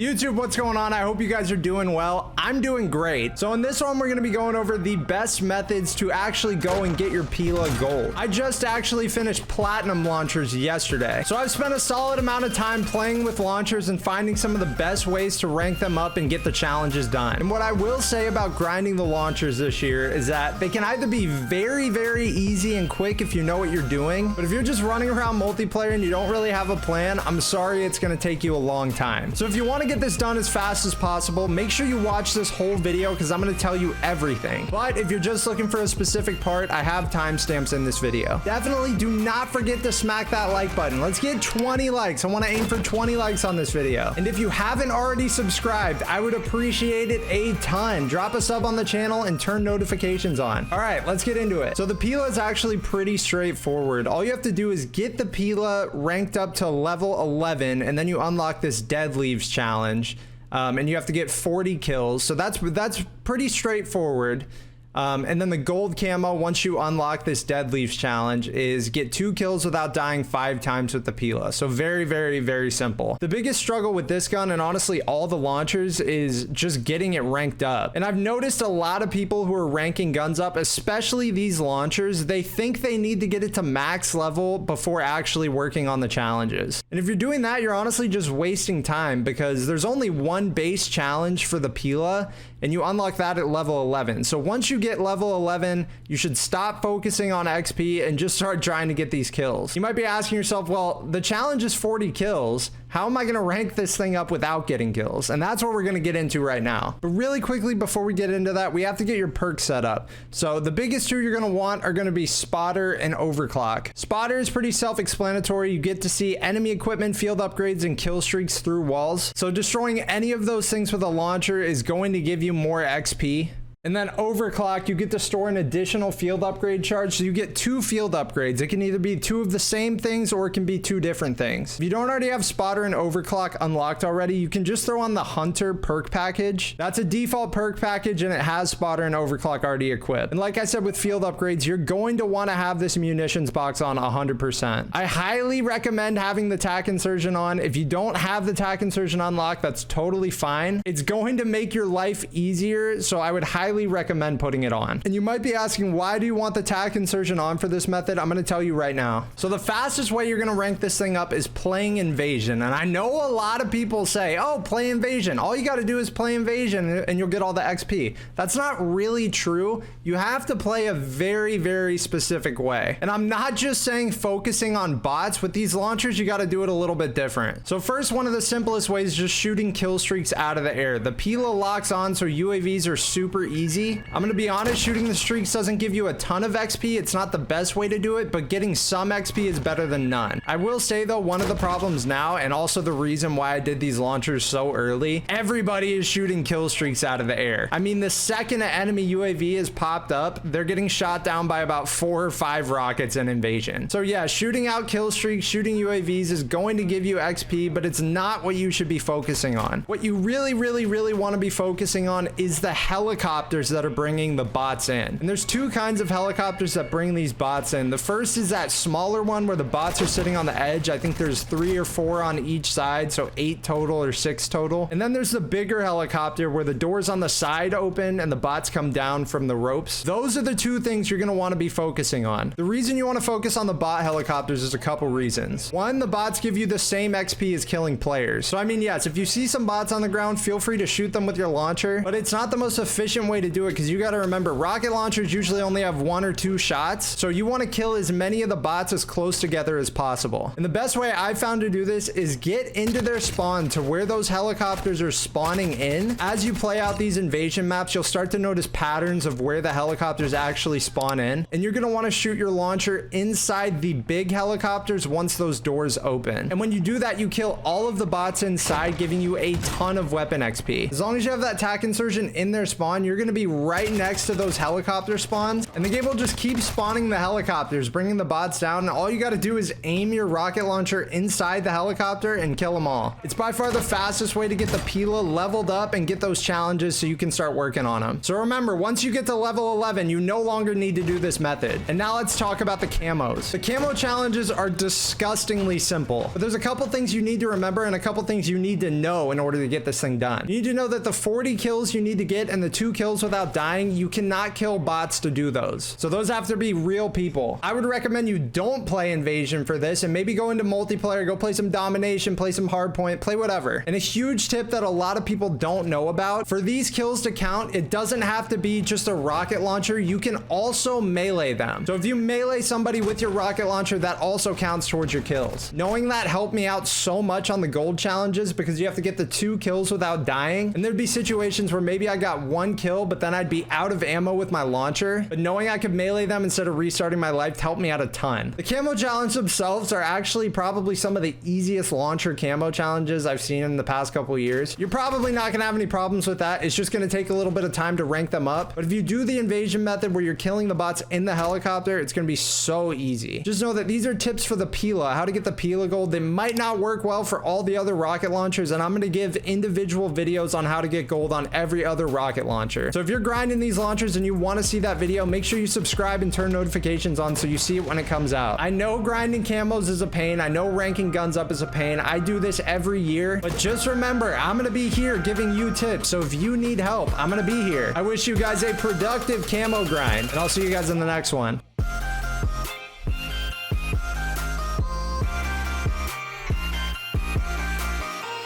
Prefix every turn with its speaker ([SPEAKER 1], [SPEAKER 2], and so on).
[SPEAKER 1] YouTube, what's going on? I hope you guys are doing well. I'm doing great. So in this one, we're going to be going over the best methods to actually go and get your PILA gold. I just actually finished platinum launchers yesterday. So I've spent a solid amount of time playing with launchers and finding some of the best ways to rank them up and get the challenges done. And what I will say about grinding the launchers this year is that they can either be very, very easy and quick if you know what you're doing. But if you're just running around multiplayer and you don't really have a plan, I'm sorry, it's going to take you a long time. So if you want to get this done as fast as possible, make sure you watch this whole video because I'm going to tell you everything. But if you're just looking for a specific part, I have timestamps in this video. Definitely do not forget to smack that like button. Let's get 20 likes. I want to aim for 20 likes on this video. And if you haven't already subscribed, I would appreciate it a ton. Drop a sub on the channel and turn notifications on. All right, let's get into it. So the PILA is actually pretty straightforward. All you have to do is get the PILA ranked up to level 11, and then you unlock this dead leaves challenge. And you have to get 40 kills. So that's pretty straightforward. And then the gold camo, once you unlock this dead leaves challenge, is get 2 kills without dying 5 times with the PILA. So very, very, very simple. The biggest struggle with this gun, and honestly all the launchers, is just getting it ranked up. And I've noticed a lot of people who are ranking guns up, especially these launchers, they think they need to get it to max level before actually working on the challenges. And if you're doing that, you're honestly just wasting time, because there's only one base challenge for the PILA, and you unlock that at level 11. So once you get level 11, you should stop focusing on XP and just start trying to get these kills. You might be asking yourself, well, the challenge is 40 kills. How am I going to rank this thing up without getting kills? And that's what we're going to get into right now. But really quickly, before we get into that, we have to get your perks set up. So the biggest two you're going to want are going to be Spotter and Overclock. Spotter is pretty self-explanatory. You get to see enemy equipment, field upgrades, and kill streaks through walls. So destroying any of those things with a launcher is going to give you more XP. And then Overclock, you get to store an additional field upgrade charge. So you get 2 field upgrades. It can either be 2 of the same things or it can be 2 different things. If you don't already have Spotter and Overclock unlocked already, you can just throw on the Hunter perk package. That's a default perk package and it has Spotter and Overclock already equipped. And like I said, with field upgrades, you're going to want to have this munitions box on 100%. I highly recommend having the tac insertion on. If you don't have the tac insertion unlocked, that's totally fine. It's going to make your life easier, so I would highly recommend putting it on. And you might be asking, why do you want the tac insertion on for this method? I'm going to tell you right now. So the fastest way you're going to rank this thing up is playing invasion. And I know a lot of people say, oh, play invasion. All you got to do is play invasion and you'll get all the XP. That's not really true. You have to play a very, very specific way. And I'm not just saying focusing on bots. With these launchers, you got to do it a little bit different. So first, one of the simplest ways is just shooting kill streaks out of the air. The PILA locks on, so UAVs are super easy. I'm gonna be honest, shooting the streaks doesn't give you a ton of XP. It's not the best way to do it, but getting some XP is better than none. I will say though, one of the problems now, and also the reason why I did these launchers so early, everybody is shooting kill streaks out of the air. I mean, the second an enemy UAV is popped up, they're getting shot down by about 4 or 5 rockets in invasion. So yeah, shooting out kill streaks, shooting UAVs is going to give you XP, but it's not what you should be focusing on. What you really, really, really want to be focusing on is the helicopters that are bringing the bots in. And there's 2 kinds of helicopters that bring these bots in. The first is that smaller one where the bots are sitting on the edge. I think there's 3 or 4 on each side, so 8 total or 6 total. And then there's the bigger helicopter where the doors on the side open and the bots come down from the ropes. Those are the 2 things you're going to want to be focusing on. The reason you want to focus on the bot helicopters is a couple reasons. One, the bots give you the same XP as killing players. So I mean, yes, if you see some bots on the ground, feel free to shoot them with your launcher, but it's not the most efficient way to do it, because you got to remember, rocket launchers usually only have 1 or 2 shots, so you want to kill as many of the bots as close together as possible. And the best way I found to do this is get into their spawn to where those helicopters are spawning in. As you play out these invasion maps, you'll start to notice patterns of where the helicopters actually spawn in, and you're going to want to shoot your launcher inside the big helicopters once those doors open. And when you do that, you kill all of the bots inside, giving you a ton of weapon XP. As long as you have that tac insertion in their spawn, you're going going to be right next to those helicopter spawns, and the game will just keep spawning the helicopters, bringing the bots down, and all you got to do is aim your rocket launcher inside the helicopter and kill them all. It's by far the fastest way to get the PILA leveled up and get those challenges so you can start working on them. So remember, once you get to level 11, you no longer need to do this method. And now let's talk about the camos. The camo challenges are disgustingly simple, but there's a couple things you need to remember and a couple things you need to know in order to get this thing done. You need to know that the 40 kills you need to get and the 2 kills without dying, you cannot kill bots to do those. So those have to be real people. I would recommend you don't play Invasion for this and maybe go into multiplayer, go play some domination, play some hardpoint, play whatever. And a huge tip that a lot of people don't know about, for these kills to count, it doesn't have to be just a rocket launcher. You can also melee them. So if you melee somebody with your rocket launcher, that also counts towards your kills. Knowing that helped me out so much on the gold challenges because you have to get the 2 kills without dying. And there'd be situations where maybe I got 1 kill, but then I'd be out of ammo with my launcher. But knowing I could melee them instead of restarting my life helped me out a ton. The camo challenge themselves are actually probably some of the easiest launcher camo challenges I've seen in the past couple years. You're probably not going to have any problems with that. It's just going to take a little bit of time to rank them up. But if you do the invasion method where you're killing the bots in the helicopter, it's going to be so easy. Just know that these are tips for the PILA, how to get the PILA gold. They might not work well for all the other rocket launchers, and I'm going to give individual videos on how to get gold on every other rocket launcher. So if you're grinding these launchers and you want to see that video, make sure you subscribe and turn notifications on so you see it when it comes out. I know grinding camos is a pain. I know ranking guns up is a pain. I do this every year, but just remember, I'm going to be here giving you tips. So if you need help, I'm going to be here. I wish you guys a productive camo grind, and I'll see you guys in the next one.